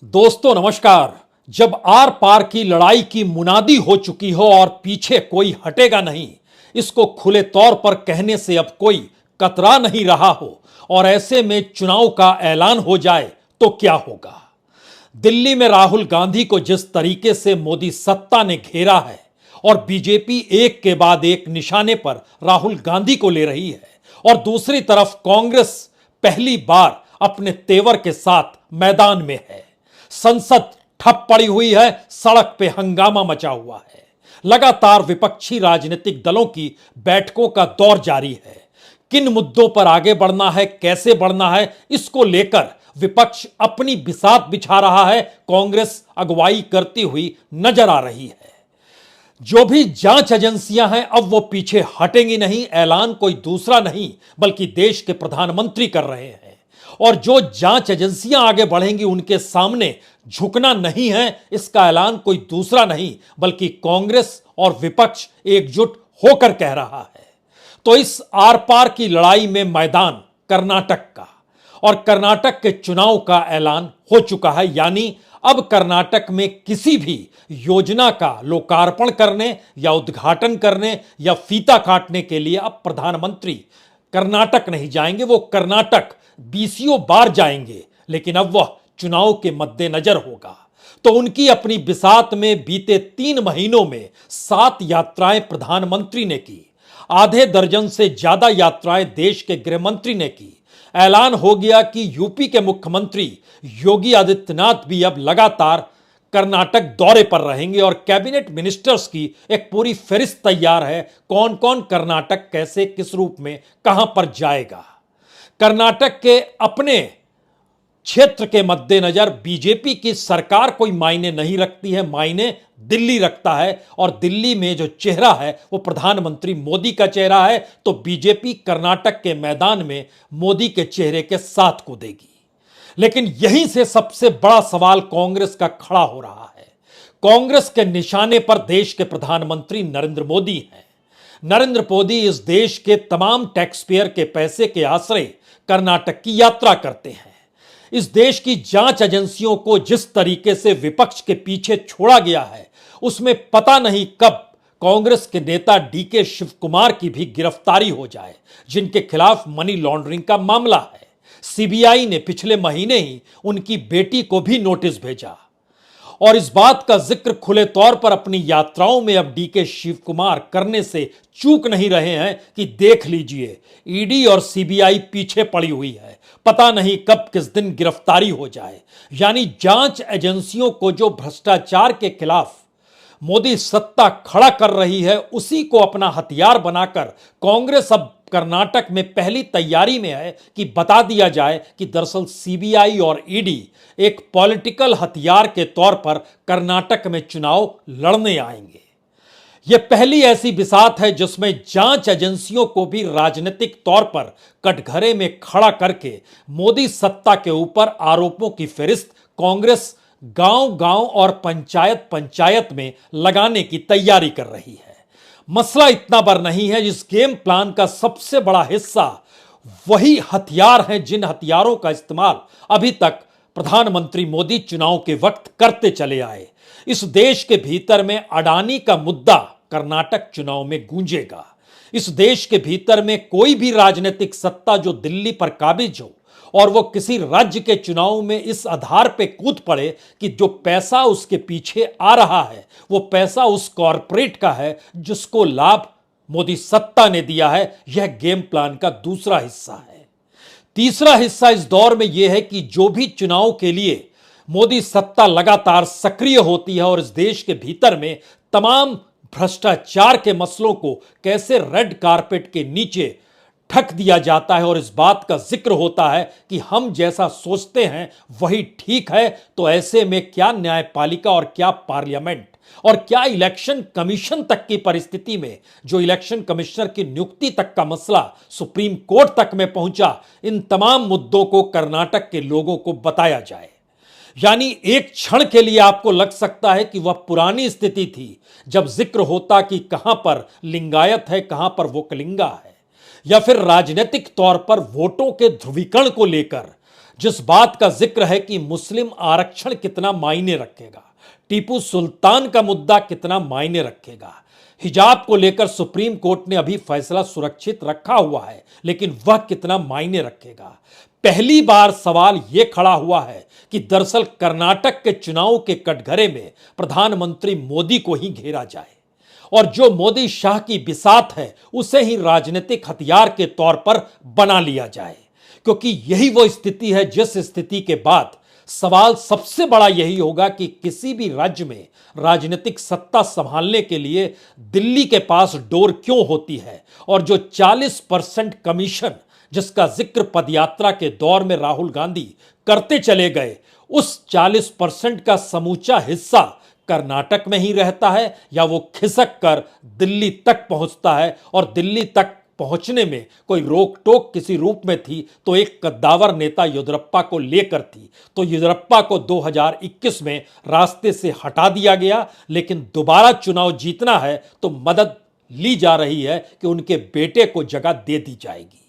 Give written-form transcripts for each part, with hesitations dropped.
दोस्तों नमस्कार। जब आर पार की लड़ाई की मुनादी हो चुकी हो और पीछे कोई हटेगा नहीं, इसको खुले तौर पर कहने से अब कोई कतरा नहीं रहा हो और ऐसे में चुनाव का ऐलान हो जाए तो क्या होगा। दिल्ली में राहुल गांधी को जिस तरीके से मोदी सत्ता ने घेरा है और बीजेपी एक के बाद एक निशाने पर राहुल गांधी को ले रही है और दूसरी तरफ कांग्रेस पहली बार अपने तेवर के साथ मैदान में है। संसद ठप पड़ी हुई है, सड़क पे हंगामा मचा हुआ है। लगातार विपक्षी राजनीतिक दलों की बैठकों का दौर जारी है। किन मुद्दों पर आगे बढ़ना है, कैसे बढ़ना है, इसको लेकर विपक्ष अपनी बिसात बिछा रहा है। कांग्रेस अगुवाई करती हुई नजर आ रही है। जो भी जांच एजेंसियां हैं अब वो पीछे हटेंगी नहीं। ऐलान कोई दूसरा नहीं बल्कि देश के प्रधानमंत्री कर रहे हैं और जो जांच एजेंसियां आगे बढ़ेंगी उनके सामने झुकना नहीं है। इसका ऐलान कोई दूसरा नहीं बल्कि कांग्रेस और विपक्ष एकजुट होकर कह रहा है। तो इस आर पार की लड़ाई में मैदान कर्नाटक का और कर्नाटक के चुनाव का ऐलान हो चुका है। यानी अब कर्नाटक में किसी भी योजना का लोकार्पण करने या उद्घाटन करने या फीता काटने के लिए अब प्रधानमंत्री कर्नाटक नहीं जाएंगे। वो कर्नाटक बीसियों बार जाएंगे, लेकिन अब वह चुनाव के मद्देनजर होगा। तो उनकी अपनी बिसात में बीते 3 महीनों में 7 यात्राएं प्रधानमंत्री ने की। आधे दर्जन से ज्यादा यात्राएं देश के गृह मंत्री ने की। ऐलान हो गया कि यूपी के मुख्यमंत्री योगी आदित्यनाथ भी अब लगातार कर्नाटक दौरे पर रहेंगे और कैबिनेट मिनिस्टर्स की एक पूरी फहरिस्त तैयार है। कौन कौन कर्नाटक कैसे किस रूप में कहां पर जाएगा। कर्नाटक के अपने क्षेत्र के मद्देनजर बीजेपी की सरकार कोई मायने नहीं रखती है, मायने दिल्ली रखता है और दिल्ली में जो चेहरा है वो प्रधानमंत्री मोदी का चेहरा है। तो बीजेपी कर्नाटक के मैदान में मोदी के चेहरे के साथ कूदेगी। लेकिन यहीं से सबसे बड़ा सवाल कांग्रेस का खड़ा हो रहा है। कांग्रेस के निशाने पर देश के प्रधानमंत्री नरेंद्र मोदी हैं। नरेंद्र मोदी इस देश के तमाम टैक्स पेयर के पैसे के आश्रय कर्नाटक की यात्रा करते हैं। इस देश की जांच एजेंसियों को जिस तरीके से विपक्ष के पीछे छोड़ा गया है उसमें पता नहीं कब कांग्रेस के नेता डीके शिव कुमार की भी गिरफ्तारी हो जाए, जिनके खिलाफ मनी लॉन्ड्रिंग का मामला है। सीबीआई ने पिछले महीने ही उनकी बेटी को भी नोटिस भेजा और इस बात का जिक्र खुले तौर पर अपनी यात्राओं में अब डीके शिव कुमार करने से चूक नहीं रहे हैं कि देख लीजिए ईडी और सीबीआई पीछे पड़ी हुई है, पता नहीं कब किस दिन गिरफ्तारी हो जाए। यानी जांच एजेंसियों को जो भ्रष्टाचार के खिलाफ मोदी सत्ता खड़ा कर रही है उसी को अपना हथियार बनाकर कांग्रेस अब कर्नाटक में पहली तैयारी में है कि बता दिया जाए कि दरअसल सीबीआई और ईडी एक पॉलिटिकल हथियार के तौर पर कर्नाटक में चुनाव लड़ने आएंगे। यह पहली ऐसी बिसात है जिसमें जांच एजेंसियों को भी राजनीतिक तौर पर कटघरे में खड़ा करके मोदी सत्ता के ऊपर आरोपों की फहरिस्त कांग्रेस गांव-गांव और पंचायत पंचायत में लगाने की तैयारी कर रही है। मसला इतना बड़ा नहीं है। इस गेम प्लान का सबसे बड़ा हिस्सा वही हथियार हैं जिन हथियारों का इस्तेमाल अभी तक प्रधानमंत्री मोदी चुनाव के वक्त करते चले आए। इस देश के भीतर में अडानी का मुद्दा कर्नाटक चुनाव में गूंजेगा। इस देश के भीतर में कोई भी राजनीतिक सत्ता जो दिल्ली पर काबिज हो और वो किसी राज्य के चुनाव में इस आधार पे कूद पड़े कि जो पैसा उसके पीछे आ रहा है वो पैसा उस कॉरपोरेट का है जिसको लाभ मोदी सत्ता ने दिया है। यह गेम प्लान का दूसरा हिस्सा है। तीसरा हिस्सा इस दौर में यह है कि जो भी चुनाव के लिए मोदी सत्ता लगातार सक्रिय होती है और इस देश के भीतर में तमाम भ्रष्टाचार के मसलों को कैसे रेड कारपेट के नीचे ठक दिया जाता है और इस बात का जिक्र होता है कि हम जैसा सोचते हैं वही ठीक है। तो ऐसे में क्या न्यायपालिका और क्या पार्लियामेंट और क्या इलेक्शन कमीशन तक की परिस्थिति में जो इलेक्शन कमिश्नर की नियुक्ति तक का मसला सुप्रीम कोर्ट तक में पहुंचा, इन तमाम मुद्दों को कर्नाटक के लोगों को बताया जाए। यानी एक क्षण के लिए आपको लग सकता है कि वह पुरानी स्थिति थी जब जिक्र होता कि कहां पर लिंगायत है, कहां पर वो कलिंगा है, या फिर राजनीतिक तौर पर वोटों के ध्रुवीकरण को लेकर जिस बात का जिक्र है कि मुस्लिम आरक्षण कितना मायने रखेगा, टीपू सुल्तान का मुद्दा कितना मायने रखेगा, हिजाब को लेकर सुप्रीम कोर्ट ने अभी फैसला सुरक्षित रखा हुआ है, लेकिन वह कितना मायने रखेगा। पहली बार सवाल यह खड़ा हुआ है कि दरअसल कर्नाटक के चुनाव के कटघरे में प्रधानमंत्री मोदी को ही घेरा जाए और जो मोदी शाह की बिसात है उसे ही राजनीतिक हथियार के तौर पर बना लिया जाए, क्योंकि यही वो स्थिति है जिस स्थिति के बाद सवाल सबसे बड़ा यही होगा कि किसी भी राज्य में राजनीतिक सत्ता संभालने के लिए दिल्ली के पास डोर क्यों होती है और जो 40% कमीशन जिसका जिक्र पदयात्रा के दौर में राहुल गांधी करते चले गए, उस 40% का समूचा हिस्सा कर्नाटक में ही रहता है या वो खिसक कर दिल्ली तक पहुंचता है, और दिल्ली तक पहुंचने में कोई रोक टोक किसी रूप में थी तो एक कद्दावर नेता येदियुरप्पा को लेकर थी। तो येदियुरप्पा को 2021 में रास्ते से हटा दिया गया, लेकिन दोबारा चुनाव जीतना है तो मदद ली जा रही है कि उनके बेटे को जगह दे दी जाएगी।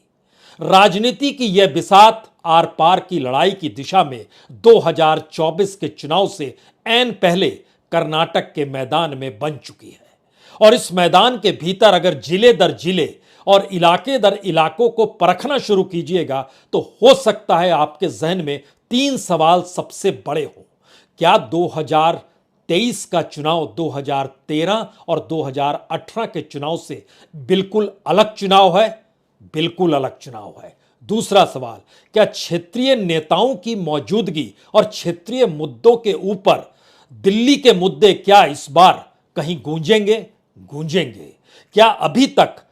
राजनीति की यह बिसात आर पार की लड़ाई की दिशा में 2024 के चुनाव से ऐन पहले कर्नाटक के मैदान में बन चुकी है, और इस मैदान के भीतर अगर जिले दर जिले और इलाके दर इलाकों को परखना शुरू कीजिएगा तो हो सकता है आपके जहन में 3 सवाल सबसे बड़े हों। क्या 2023 का चुनाव 2013 और 2018 के चुनाव से बिल्कुल अलग चुनाव है? बिल्कुल अलग चुनाव है। दूसरा सवाल, क्या क्षेत्रीय नेताओं की मौजूदगी और क्षेत्रीय मुद्दों के ऊपर दिल्ली के मुद्दे क्या इस बार कहीं गूंजेंगे? क्या अभी तक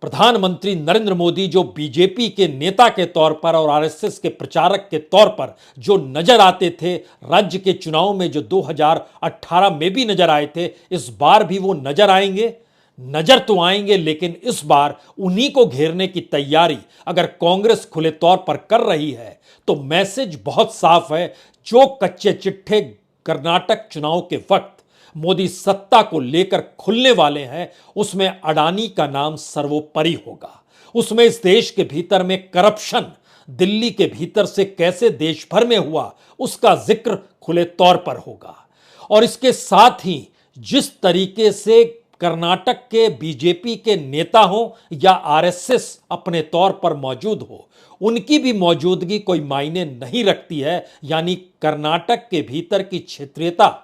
प्रधानमंत्री नरेंद्र मोदी जो बीजेपी के नेता के तौर पर और आरएसएस के प्रचारक के तौर पर जो नजर आते थे राज्य के चुनाव में, जो 2018 में भी नजर आए थे, इस बार भी वो नजर आएंगे? नजर तो आएंगे, लेकिन इस बार उन्हीं को घेरने की तैयारी अगर कांग्रेस खुले तौर पर कर रही है तो मैसेज बहुत साफ है। जो कच्चे चिट्ठे कर्नाटक चुनाव के वक्त मोदी सत्ता को लेकर खुलने वाले हैं उसमें अडानी का नाम सर्वोपरि होगा। उसमें इस देश के भीतर में करप्शन दिल्ली के भीतर से कैसे देश भर में हुआ उसका जिक्र खुले तौर पर होगा, और इसके साथ ही जिस तरीके से कर्नाटक के बीजेपी के नेता हो या आरएसएस अपने तौर पर मौजूद हो, उनकी भी मौजूदगी कोई मायने नहीं रखती है। यानी कर्नाटक के भीतर की क्षेत्रीयता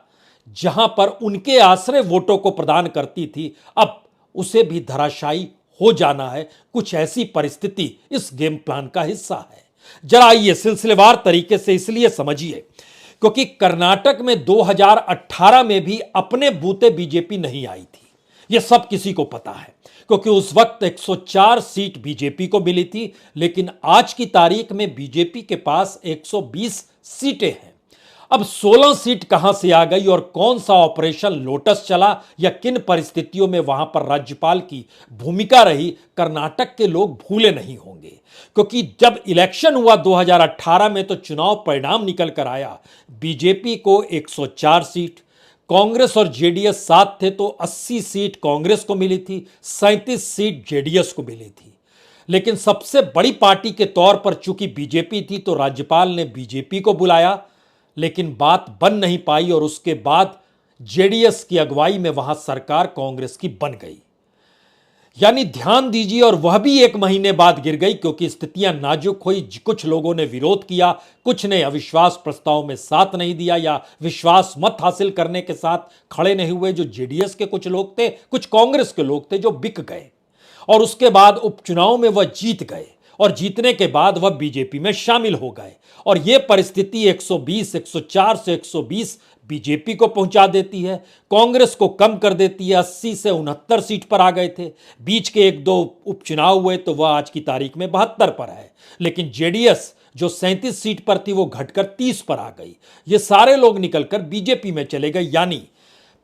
जहां पर उनके आश्रय वोटों को प्रदान करती थी, अब उसे भी धराशायी हो जाना है। कुछ ऐसी परिस्थिति इस गेम प्लान का हिस्सा है। जरा आइए सिलसिलेवार तरीके से इसलिए समझिए क्योंकि कर्नाटक में 2018 में भी अपने बूते बीजेपी नहीं आई थी, यह सब किसी को पता है, क्योंकि उस वक्त 104 सीट बीजेपी को मिली थी, लेकिन आज की तारीख में बीजेपी के पास 120 सीटें हैं। अब 16 सीट कहां से आ गई और कौन सा ऑपरेशन लोटस चला या किन परिस्थितियों में वहां पर राज्यपाल की भूमिका रही, कर्नाटक के लोग भूले नहीं होंगे। क्योंकि जब इलेक्शन हुआ 2018 में तो चुनाव परिणाम निकल कर आया, बीजेपी को 104 सीट, कांग्रेस और जेडीएस साथ थे तो 80 सीट कांग्रेस को मिली थी, 37 सीट जेडीएस को मिली थी। लेकिन सबसे बड़ी पार्टी के तौर पर चूंकि बीजेपी थी तो राज्यपाल ने बीजेपी को बुलाया, लेकिन बात बन नहीं पाई और उसके बाद जेडीएस की अगुवाई में वहां सरकार कांग्रेस की बन गई। यानी ध्यान दीजिए, और वह भी 1 महीने बाद गिर गई क्योंकि स्थितियां नाजुक हुई। कुछ लोगों ने विरोध किया, कुछ ने अविश्वास प्रस्ताव में साथ नहीं दिया या विश्वास मत हासिल करने के साथ खड़े नहीं हुए। जो जेडीएस के कुछ लोग थे, कुछ कांग्रेस के लोग थे जो बिक गए, और उसके बाद उपचुनाव में वह जीत गए, और जीतने के बाद वह बीजेपी में शामिल हो गए। और यह परिस्थिति 104 से 120 बीजेपी को पहुंचा देती है, कांग्रेस को कम कर देती है, 80 से 69 सीट पर आ गए थे। बीच के 1-2 उपचुनाव हुए तो वह आज की तारीख में 72 पर है, लेकिन जेडीएस जो 37 सीट पर थी वो घटकर 30 पर आ गई। ये सारे लोग निकलकर बीजेपी में चले गए। यानी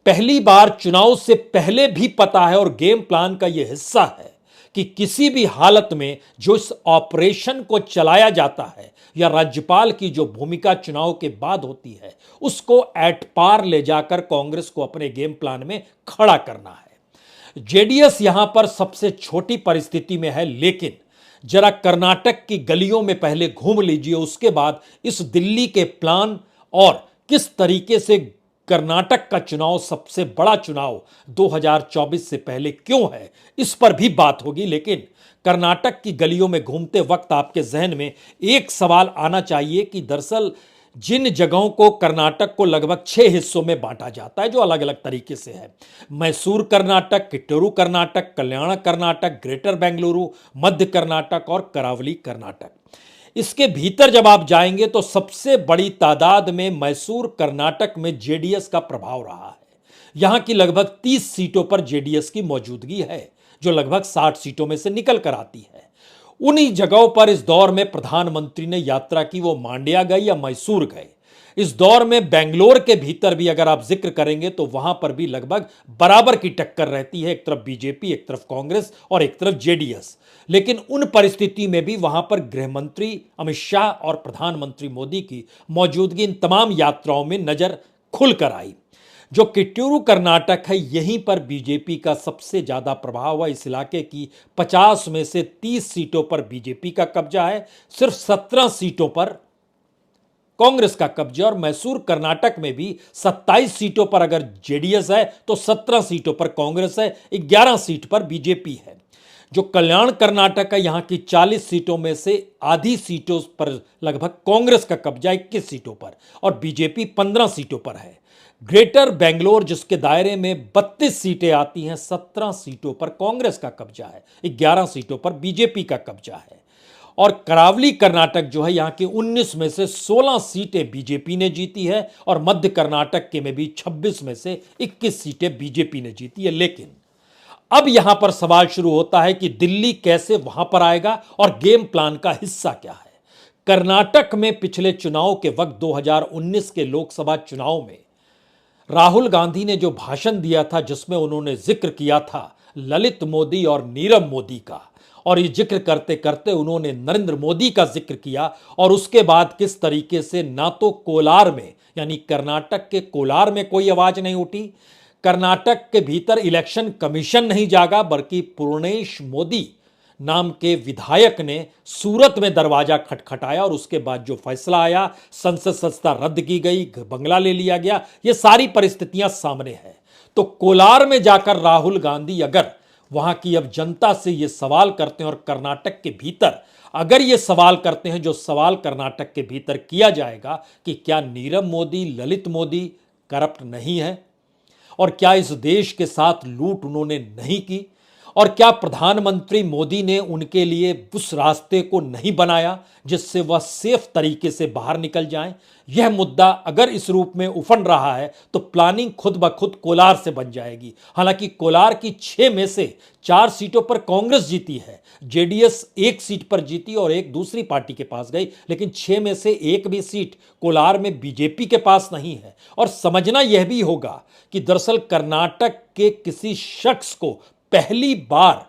पहली बार चुनाव से पहले भी पता है और गेम प्लान का यह हिस्सा है कि किसी भी हालत में जो इस ऑपरेशन को चलाया जाता है या राज्यपाल की जो भूमिका चुनाव के बाद होती है उसको एट पार ले जाकर कांग्रेस को अपने गेम प्लान में खड़ा करना है। जेडीएस यहां पर सबसे छोटी परिस्थिति में है, लेकिन जरा कर्नाटक की गलियों में पहले घूम लीजिए, उसके बाद इस दिल्ली के प्लान और किस तरीके से कर्नाटक का चुनाव सबसे बड़ा चुनाव 2024 से पहले क्यों है, इस पर भी बात होगी। लेकिन कर्नाटक की गलियों में घूमते वक्त आपके जहन में एक सवाल आना चाहिए कि दरअसल जिन जगहों को कर्नाटक को लगभग 6 हिस्सों में बांटा जाता है जो अलग अलग तरीके से है, मैसूर कर्नाटक, किट्टूरू कर्नाटक, कल्याण कर्नाटक, ग्रेटर बेंगलुरु, मध्य कर्नाटक और करावली कर्नाटक, इसके भीतर जब आप जाएंगे तो सबसे बड़ी तादाद में मैसूर कर्नाटक में जेडीएस का प्रभाव रहा है। यहां की लगभग 30 सीटों पर जेडीएस की मौजूदगी है, जो लगभग 60 सीटों में से निकल कर आती है। उन्हीं जगहों पर इस दौर में प्रधानमंत्री ने यात्रा की, वो मांड्या गए या मैसूर गए। इस दौर में बेंगलोर के भीतर भी अगर आप जिक्र करेंगे तो वहां पर भी लगभग बराबर की टक्कर रहती है, एक तरफ बीजेपी, एक तरफ कांग्रेस और एक तरफ जेडीएस। लेकिन उन परिस्थिति में भी वहां पर गृह मंत्री अमित शाह और प्रधानमंत्री मोदी की मौजूदगी इन तमाम यात्राओं में नजर खुलकर आई। जो किट्टूरू कर्नाटक है, यहीं पर बीजेपी का सबसे ज्यादा प्रभाव है। इस इलाके की 50 में से 30 सीटों पर बीजेपी का कब्जा है, सिर्फ 17 सीटों पर कांग्रेस का कब्जा। और मैसूर कर्नाटक में भी 27 सीटों पर अगर जेडीएस है तो 17 सीटों पर कांग्रेस है, 11 सीट पर बीजेपी है। जो कल्याण कर्नाटक है, यहां की 40 सीटों में से आधी सीटों पर लगभग कांग्रेस का कब्जा, 21 सीटों पर, और बीजेपी 15 सीटों पर है। ग्रेटर बेंगलोर जिसके दायरे में 32 सीटें आती हैं, 17 सीटों पर कांग्रेस का कब्जा है, 11 सीटों पर बीजेपी का कब्जा है। और करावली कर्नाटक जो है, यहां की 19 में से 16 सीटें बीजेपी ने जीती है और मध्य कर्नाटक के में भी 26 में से 21 सीटें बीजेपी ने जीती है। लेकिन अब यहां पर सवाल शुरू होता है कि दिल्ली कैसे वहां पर आएगा और गेम प्लान का हिस्सा क्या है। कर्नाटक में पिछले चुनाव के वक्त 2019 के लोकसभा चुनाव में राहुल गांधी ने जो भाषण दिया था, जिसमें उन्होंने जिक्र किया था ललित मोदी और नीरव मोदी का, और ये जिक्र करते करते उन्होंने नरेंद्र मोदी का जिक्र किया, और उसके बाद किस तरीके से ना तो कोलार में यानी कर्नाटक के कोलार में कोई आवाज नहीं उठी, कर्नाटक के भीतर इलेक्शन कमीशन नहीं जागा, बल्कि पूर्णेश मोदी नाम के विधायक ने सूरत में दरवाजा खटखटाया और उसके बाद जो फैसला आया, संसद सदस्यता रद्द की गई, बंगला ले लिया गया, ये सारी परिस्थितियां सामने हैं। तो कोलार में जाकर राहुल गांधी अगर वहां की अब जनता से ये सवाल करते हैं और कर्नाटक के भीतर अगर ये सवाल करते हैं, जो सवाल कर्नाटक के भीतर किया जाएगा कि क्या नीरव मोदी, ललित मोदी करप्ट नहीं है, और क्या इस देश के साथ लूट उन्होंने नहीं की, और क्या प्रधानमंत्री मोदी ने उनके लिए उस रास्ते को नहीं बनाया जिससे वह सेफ तरीके से बाहर निकल जाएं। यह मुद्दा अगर इस रूप में उफन रहा है तो प्लानिंग खुद ब खुद कोलार से बन जाएगी। हालांकि कोलार की 6 में से 4 सीटों पर कांग्रेस जीती है, जेडीएस 1 सीट पर जीती और एक दूसरी पार्टी के पास गई, लेकिन 6 में से एक भी सीट कोलार में बीजेपी के पास नहीं है। और समझना यह भी होगा कि दरअसल कर्नाटक के किसी शख्स को पहली बार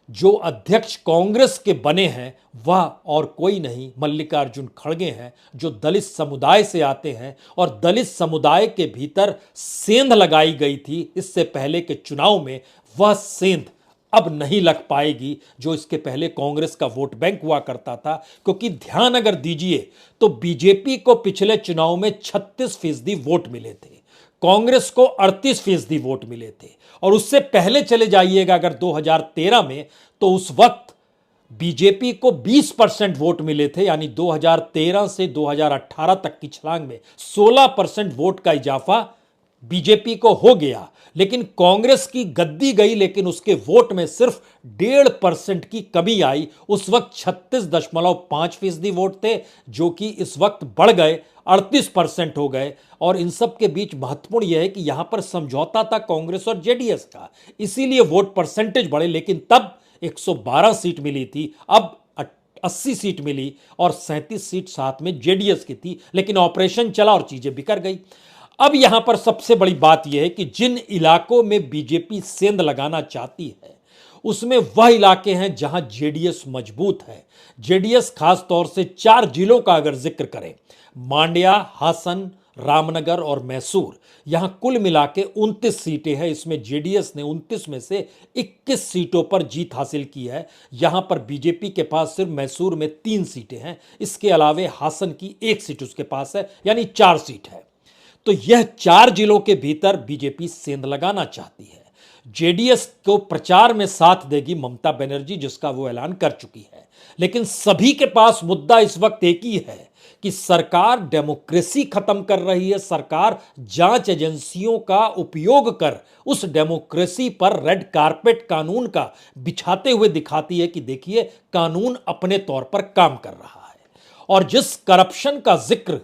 जो अध्यक्ष कांग्रेस के बने हैं वह और कोई नहीं मल्लिकार्जुन खड़गे हैं, जो दलित समुदाय से आते हैं, और दलित समुदाय के भीतर सेंध लगाई गई थी इससे पहले के चुनाव में, वह सेंध अब नहीं लग पाएगी जो इसके पहले कांग्रेस का वोट बैंक हुआ करता था। क्योंकि ध्यान अगर दीजिए तो बीजेपी को पिछले चुनाव में 36% वोट मिले थे, कांग्रेस को 38% वोट मिले थे, और उससे पहले चले जाइएगा अगर 2013 में तो उस वक्त बीजेपी को 20% वोट मिले थे। यानी 2013 से 2018 तक की छलांग में 16% वोट का इजाफा बीजेपी को हो गया। लेकिन कांग्रेस की गद्दी गई, लेकिन उसके वोट में सिर्फ 1.5% की कमी आई। उस वक्त 36.5% वोट थे, जो कि इस वक्त बढ़ गए 38% हो गए। और इन सब के बीच महत्वपूर्ण यह है कि यहां पर समझौता था कांग्रेस और जेडीएस का, इसीलिए वोट परसेंटेज बढ़े। लेकिन तब 112 सीट मिली थी, अब 80 सीट मिली और 37 सीट साथ में जेडीएस की थी। लेकिन ऑपरेशन चला और चीजें बिखर गई। अब यहां पर सबसे बड़ी बात यह है कि जिन इलाकों में बीजेपी सेंध लगाना चाहती है उसमें वह इलाके हैं जहां जेडीएस मजबूत है। जेडीएस खास तौर से 4 जिलों का अगर जिक्र करें, मांड्या, हासन, रामनगर और मैसूर, यहां कुल मिला के 29 सीटें हैं। इसमें जेडीएस ने 29 में से 21 सीटों पर जीत हासिल की है। यहां पर बीजेपी के पास सिर्फ मैसूर में 3 सीटें हैं। इसके अलावे हासन की 1 सीट उसके पास है, यानी 4 सीट है। तो यह 4 जिलों के भीतर बीजेपी सेंध लगाना चाहती है। जेडीएस को प्रचार में साथ देगी ममता बनर्जी, जिसका वो ऐलान कर चुकी है। लेकिन सभी के पास मुद्दा इस वक्त एक ही है कि सरकार डेमोक्रेसी खत्म कर रही है। सरकार जांच एजेंसियों का उपयोग कर उस डेमोक्रेसी पर रेड कारपेट कानून का बिछाते हुए दिखाती है कि देखिए कानून अपने तौर पर काम कर रहा है। और जिस करप्शन का जिक्र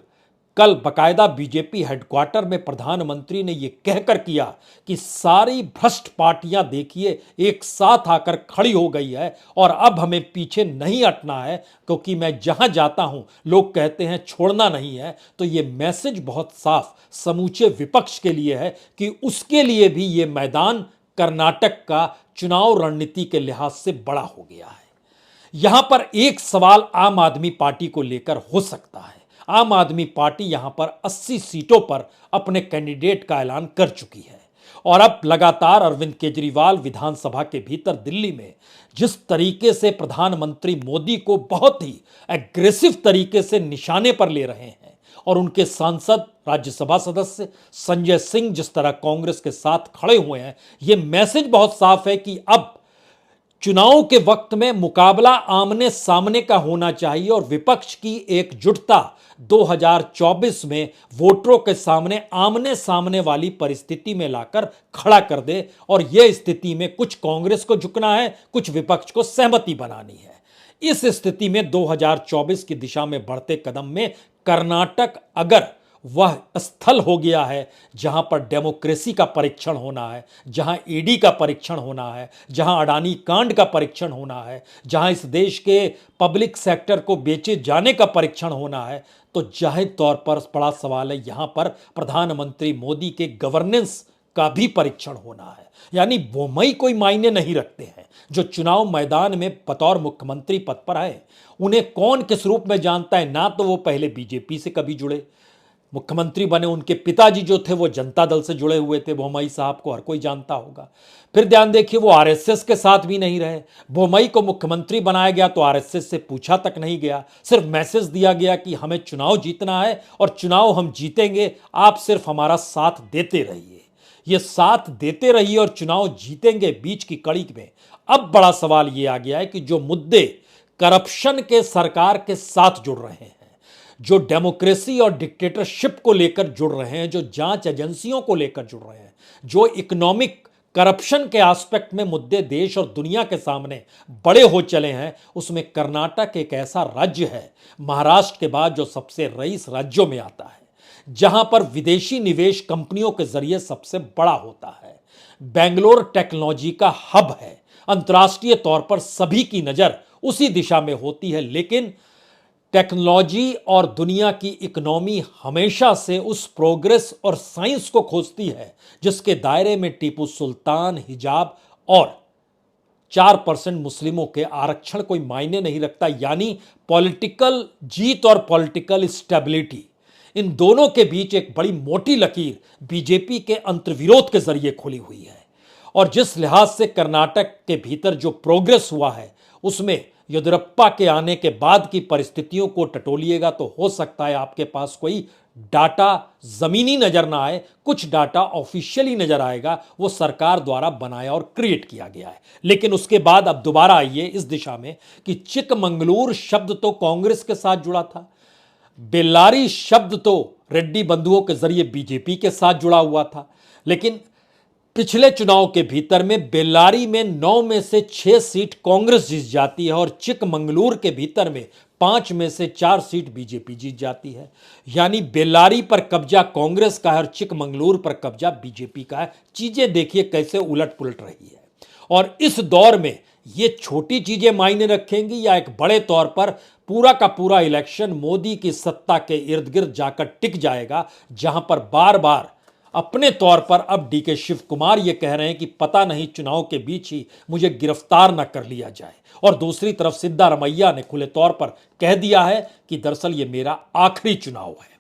कल बकायदा बीजेपी हेडक्वार्टर में प्रधानमंत्री ने यह कहकर किया कि सारी भ्रष्ट पार्टियां देखिए एक साथ आकर खड़ी हो गई है और अब हमें पीछे नहीं हटना है, क्योंकि मैं जहां जाता हूं लोग कहते हैं छोड़ना नहीं है। तो यह मैसेज बहुत साफ समूचे विपक्ष के लिए है कि उसके लिए भी यह मैदान कर्नाटक का चुनाव रणनीति के लिहाज से बड़ा हो गया है। यहां पर एक सवाल आम आदमी पार्टी को लेकर हो सकता है। आम आदमी पार्टी यहां पर 80 सीटों पर अपने कैंडिडेट का ऐलान कर चुकी है और अब लगातार अरविंद केजरीवाल विधानसभा के भीतर दिल्ली में जिस तरीके से प्रधानमंत्री मोदी को बहुत ही एग्रेसिव तरीके से निशाने पर ले रहे हैं और उनके सांसद राज्यसभा सदस्य संजय सिंह जिस तरह कांग्रेस के साथ खड़े हुए हैं, यह मैसेज बहुत साफ है कि अब चुनाव के वक्त में मुकाबला आमने सामने का होना चाहिए और विपक्ष की एकजुटता 2024 में वोटरों के सामने आमने सामने वाली परिस्थिति में लाकर खड़ा कर दे। और यह स्थिति में कुछ कांग्रेस को झुकना है, कुछ विपक्ष को सहमति बनानी है। इस स्थिति में 2024 की दिशा में बढ़ते कदम में कर्नाटक अगर वह स्थल हो गया है जहां पर डेमोक्रेसी का परीक्षण होना है, जहां ईडी का परीक्षण होना है, जहां अडानी कांड का परीक्षण होना है, जहां इस देश के पब्लिक सेक्टर को बेचे जाने का परीक्षण होना है, तो जाहिर तौर पर बड़ा सवाल है यहां पर प्रधानमंत्री मोदी के गवर्नेंस का भी परीक्षण होना है। यानी बोमई कोई मायने नहीं रखते हैं। जो चुनाव मैदान में बतौर मुख्यमंत्री पद पर है, उन्हें कौन किस रूप में जानता है? ना तो वो पहले बीजेपी से कभी जुड़े, मुख्यमंत्री बने, उनके पिताजी जो थे वो जनता दल से जुड़े हुए थे, बोमई साहब को हर कोई जानता होगा। फिर ध्यान देखिए वो आरएसएस के साथ भी नहीं रहे। बोमई को मुख्यमंत्री बनाया गया तो आरएसएस से पूछा तक नहीं गया, सिर्फ मैसेज दिया गया कि हमें चुनाव जीतना है और चुनाव हम जीतेंगे, आप सिर्फ हमारा साथ देते रहिए। ये साथ देते रहिए और चुनाव जीतेंगे बीच की कड़ी में अब बड़ा सवाल ये आ गया है कि जो मुद्दे करप्शन के सरकार के साथ जुड़ रहे हैं, जो डेमोक्रेसी और डिक्टेटरशिप को लेकर जुड़ रहे हैं, जो जांच एजेंसियों को लेकर जुड़ रहे हैं, जो इकोनॉमिक करप्शन के एस्पेक्ट में मुद्दे देश और दुनिया के सामने बड़े हो चले हैं, उसमें कर्नाटक एक ऐसा राज्य है महाराष्ट्र के बाद जो सबसे रईस राज्यों में आता है, जहां पर विदेशी निवेश कंपनियों के जरिए सबसे बड़ा होता है। बेंगलोर टेक्नोलॉजी का हब है, अंतर्राष्ट्रीय तौर पर सभी की नजर उसी दिशा में होती है। लेकिन टेक्नोलॉजी और दुनिया की इकोनॉमी हमेशा से उस प्रोग्रेस और साइंस को खोजती है जिसके दायरे में टीपू सुल्तान, हिजाब और 4% मुस्लिमों के आरक्षण कोई मायने नहीं रखता। यानी पॉलिटिकल जीत और पॉलिटिकल स्टेबिलिटी, इन दोनों के बीच एक बड़ी मोटी लकीर बीजेपी के अंतर्विरोध के जरिए खुली हुई है। और जिस लिहाज से कर्नाटक के भीतर जो प्रोग्रेस हुआ है उसमें येदियुरप्पा के आने के बाद की परिस्थितियों को टटोलिएगा तो हो सकता है आपके पास कोई डाटा जमीनी नजर ना आए, कुछ डाटा ऑफिशियली नजर आएगा, वो सरकार द्वारा बनाया और क्रिएट किया गया है। लेकिन उसके बाद अब दोबारा आइए इस दिशा में कि चिकमंगलूर शब्द तो कांग्रेस के साथ जुड़ा था, बेल्लारी शब्द तो रेड्डी बंधुओं के जरिए बीजेपी के साथ जुड़ा हुआ था। लेकिन पिछले चुनाव के भीतर में बेल्लारी में 9 में से 6 सीट कांग्रेस जीत जाती है और चिकमंगलूर के भीतर में 5 में से 4 सीट बीजेपी जीत जाती है। यानी बेल्लारी पर कब्जा कांग्रेस का है और चिकमंगलूर पर कब्जा बीजेपी का है। चीजें देखिए कैसे उलट पुलट रही है। और इस दौर में ये छोटी चीजें मायने रखेंगी या एक बड़े तौर पर पूरा का पूरा इलेक्शन मोदी की सत्ता के इर्द गिर्द जाकर टिक जाएगा, जहां पर बार बार अपने तौर पर अब डीके शिव कुमार ये कह रहे हैं कि पता नहीं चुनाव के बीच ही मुझे गिरफ्तार न कर लिया जाए, और दूसरी तरफ सिद्धारमैया ने खुले तौर पर कह दिया है कि दरअसल ये मेरा आखिरी चुनाव है।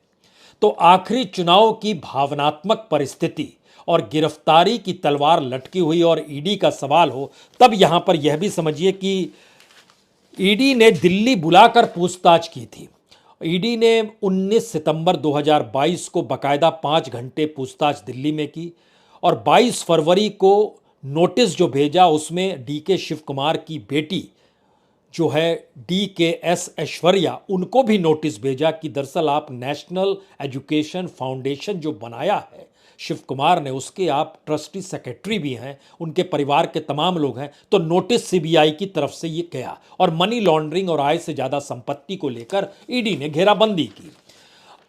तो आखिरी चुनाव की भावनात्मक परिस्थिति और गिरफ्तारी की तलवार लटकी हुई और ईडी का सवाल हो, तब यहां पर यह भी समझिए कि ईडी ने दिल्ली बुलाकर पूछताछ की थी। ईडी ने 19 सितंबर 2022 को बकायदा 5 घंटे पूछताछ दिल्ली में की और 22 फरवरी को नोटिस जो भेजा उसमें डीके शिव कुमार की बेटी जो है DKS ऐश्वर्या, उनको भी नोटिस भेजा कि दरअसल आप नेशनल एजुकेशन फाउंडेशन जो बनाया है शिव कुमार ने, उसके आप ट्रस्टी सेक्रेटरी भी हैं, उनके परिवार के तमाम लोग हैं, तो नोटिस सीबीआई की तरफ से ये गया और मनी लॉन्ड्रिंग और आय से ज़्यादा संपत्ति को लेकर ईडी ने घेराबंदी की।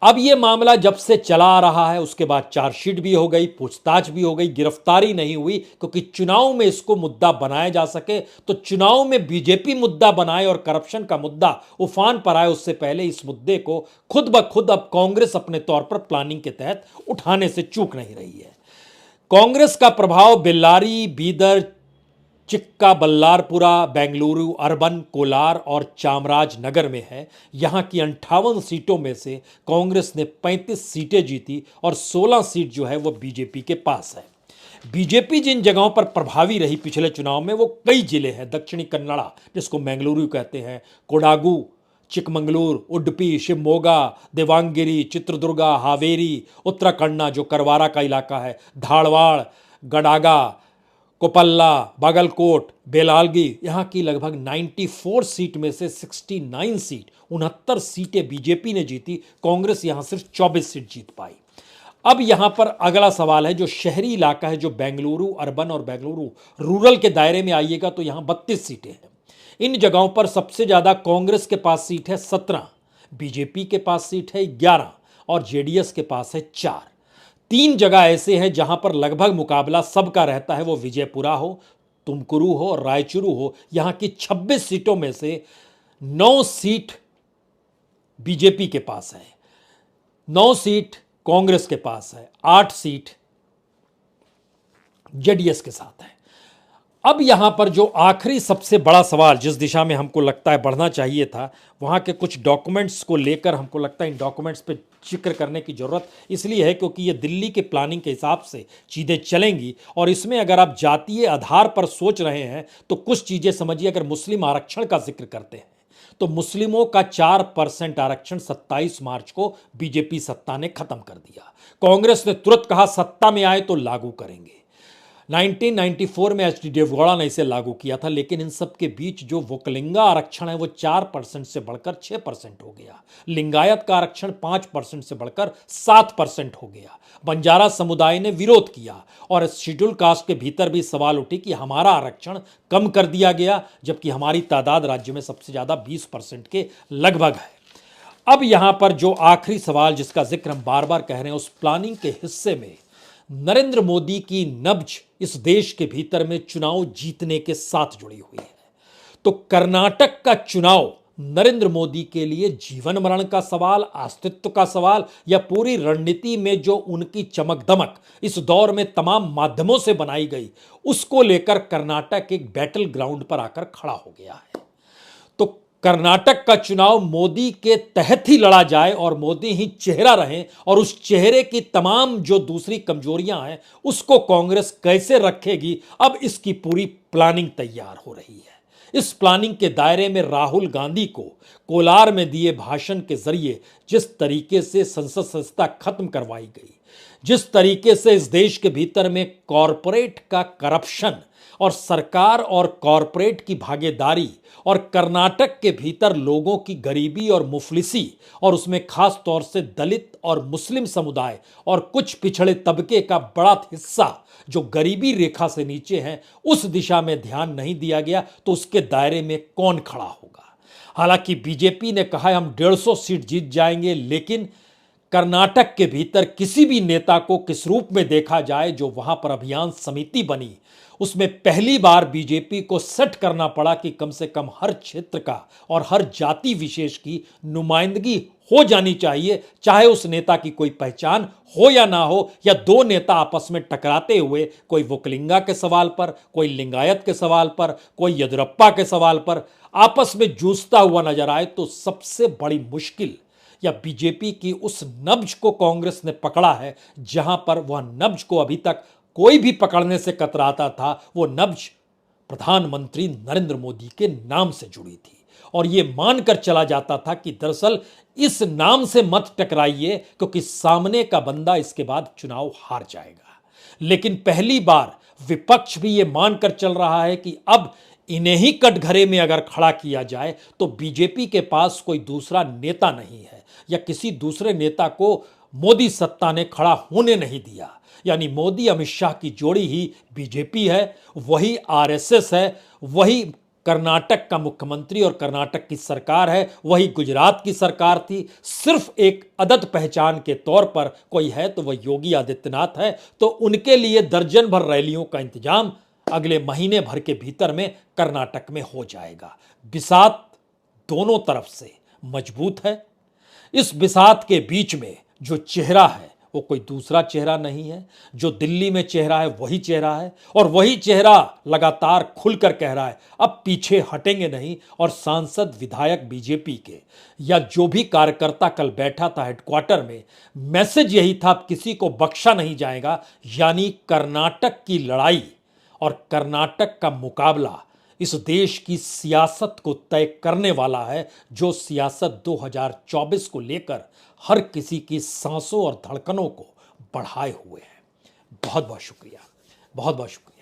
अब ये मामला जब से चला आ रहा है उसके बाद चार्जशीट भी हो गई, पूछताछ भी हो गई, गिरफ्तारी नहीं हुई, क्योंकि चुनाव में इसको मुद्दा बनाया जा सके तो चुनाव में बीजेपी मुद्दा बनाए और करप्शन का मुद्दा उफान पर आए, उससे पहले इस मुद्दे को खुद ब खुद अब कांग्रेस अपने तौर पर प्लानिंग के तहत उठाने से चूक नहीं रही है। कांग्रेस का प्रभाव बेल्लारी, बीदर, चिक्काबल्लारपुरा, बेंगलुरु अर्बन, कोलार और चामराजनगर में है। यहां की 58 सीटों में से कांग्रेस ने 35 सीटें जीती और 16 सीट जो है वो बीजेपी के पास है। बीजेपी जिन जगहों पर प्रभावी रही पिछले चुनाव में वो कई जिले हैं। दक्षिणी कन्नड़ा जिसको बेंगलुरु कहते हैं, कोडागु, चिकमंगलूर, उडुपी, शिवमोगा, देवांगिरी, चित्रदुर्गा, हावेरी, उत्तराखंड जो करवारा का इलाका है, धारवाड़, गडागा, कोपल्ला, बागलकोट, बेलालगी, यहाँ की लगभग 94 सीट में से 69 सीट 69 सीटें बीजेपी ने जीती। कांग्रेस यहाँ सिर्फ 24 सीट जीत पाई। अब यहाँ पर अगला सवाल है जो शहरी इलाका है, जो बेंगलुरु अर्बन और बेंगलुरु रूरल के दायरे में आइएगा तो यहाँ 32 सीटें हैं। इन जगहों पर सबसे ज़्यादा कांग्रेस के पास सीट है 17, बीजेपी के पास सीट है 11 और जेडीएस के पास है 4। 3 जगह ऐसे हैं जहां पर लगभग मुकाबला सबका रहता है, वो विजयपुरा हो, तुमकुरू हो और रायचूरू हो। यहां की 26 सीटों में से 9 सीट बीजेपी के पास है, 9 सीट कांग्रेस के पास है, 8 सीट जेडीएस के साथ है। अब यहां पर जो आखिरी सबसे बड़ा सवाल जिस दिशा में हमको लगता है बढ़ना चाहिए था, वहां के कुछ डॉक्यूमेंट्स को लेकर हमको लगता है इन डॉक्यूमेंट्स पे जिक्र करने की जरूरत इसलिए है क्योंकि ये दिल्ली के प्लानिंग के हिसाब से चीज़ें चलेंगी और इसमें अगर आप जातीय आधार पर सोच रहे हैं तो कुछ चीज़ें समझिए। अगर मुस्लिम आरक्षण का जिक्र करते हैं तो मुस्लिमों का 4% आरक्षण 27 मार्च को बीजेपी सत्ता ने खत्म कर दिया। कांग्रेस ने तुरंत कहा सत्ता में आए तो लागू करेंगे। 1994 में एच डी देवगौड़ा ने इसे लागू किया था, लेकिन इन सब के बीच जो वोकलिंगा आरक्षण है वो 4% से बढ़कर 6% हो गया। लिंगायत का आरक्षण 5% से बढ़कर 7% हो गया। बंजारा समुदाय ने विरोध किया और शेड्यूल कास्ट के भीतर भी सवाल उठे कि हमारा आरक्षण कम कर दिया गया, जबकि हमारी तादाद राज्य में सबसे ज्यादा 20% के लगभग है। अब यहां पर जो आखिरी सवाल जिसका जिक्र हम बार बार कह रहे हैं, उस प्लानिंग के हिस्से में नरेंद्र मोदी की नब्ज इस देश के भीतर में चुनाव जीतने के साथ जुड़ी हुई है। तो कर्नाटक का चुनाव नरेंद्र मोदी के लिए जीवन मरण का सवाल, अस्तित्व का सवाल, या पूरी रणनीति में जो उनकी चमक दमक इस दौर में तमाम माध्यमों से बनाई गई, उसको लेकर कर्नाटक एक बैटल ग्राउंड पर आकर खड़ा हो गया है। तो कर्नाटक का चुनाव मोदी के तहत ही लड़ा जाए और मोदी ही चेहरा रहे और उस चेहरे की तमाम जो दूसरी कमजोरियां हैं उसको कांग्रेस कैसे रखेगी, अब इसकी पूरी प्लानिंग तैयार हो रही है। इस प्लानिंग के दायरे में राहुल गांधी को कोलार में दिए भाषण के जरिए जिस तरीके से संसद सदस्यता खत्म करवाई गई, जिस तरीके से इस देश के भीतर में कॉरपोरेट का करप्शन और सरकार और कॉरपोरेट की भागीदारी और कर्नाटक के भीतर लोगों की गरीबी और मुफलिसी और उसमें खास तौर से दलित और मुस्लिम समुदाय और कुछ पिछड़े तबके का बड़ा हिस्सा जो गरीबी रेखा से नीचे हैं, उस दिशा में ध्यान नहीं दिया गया तो उसके दायरे में कौन खड़ा होगा। हालांकि बीजेपी ने कहा है हम 150 सीट जीत जाएंगे, लेकिन कर्नाटक के भीतर किसी भी नेता को किस रूप में देखा जाए, जो वहां पर अभियान समिति बनी उसमें पहली बार बीजेपी को सेट करना पड़ा कि कम से कम हर क्षेत्र का और हर जाति विशेष की नुमाइंदगी हो जानी चाहिए, चाहे उस नेता की कोई पहचान हो या ना हो, या दो नेता आपस में टकराते हुए कोई वोकलिंगा के सवाल पर, कोई लिंगायत के सवाल पर, कोई येदियुरप्पा के सवाल पर आपस में जूझता हुआ नजर आए तो सबसे बड़ी मुश्किल या बीजेपी की उस नब्ज को कांग्रेस ने पकड़ा है जहां पर वह नब्ज को अभी तक कोई भी पकड़ने से कतराता था? वो नब्ज प्रधानमंत्री नरेंद्र मोदी के नाम से जुड़ी थी और यह मानकर चला जाता था कि दरअसल इस नाम से मत टकराइए क्योंकि सामने का बंदा इसके बाद चुनाव हार जाएगा। लेकिन पहली बार विपक्ष भी यह मानकर चल रहा है कि अब इन्हें ही कटघरे में अगर खड़ा किया जाए तो बीजेपी के पास कोई दूसरा नेता नहीं है या किसी दूसरे नेता को मोदी सत्ता ने खड़ा होने नहीं दिया। यानी मोदी अमित शाह की जोड़ी ही बीजेपी है, वही आरएसएस है, वही कर्नाटक का मुख्यमंत्री और कर्नाटक की सरकार है, वही गुजरात की सरकार थी। सिर्फ एक अदद पहचान के तौर पर कोई है तो वह योगी आदित्यनाथ है। तो उनके लिए दर्जन भर रैलियों का इंतजाम अगले महीने भर के भीतर में कर्नाटक में हो जाएगा। बिसात दोनों तरफ से मजबूत है। इस बिसात के बीच में जो चेहरा है वो कोई दूसरा चेहरा नहीं है। जो दिल्ली में चेहरा है वही चेहरा है और वही चेहरा लगातार खुलकर कह रहा है अब पीछे हटेंगे नहीं। और सांसद विधायक बीजेपी के या जो भी कार्यकर्ता कल बैठा था हेडक्वार्टर में, मैसेज यही था अब किसी को बख्शा नहीं जाएगा। यानी कर्नाटक की लड़ाई और कर्नाटक का मुकाबला इस देश की सियासत को तय करने वाला है, जो सियासत 2024 को लेकर हर किसी की सांसों और धड़कनों को बढ़ाए हुए है। बहुत बहुत शुक्रिया, बहुत बहुत शुक्रिया।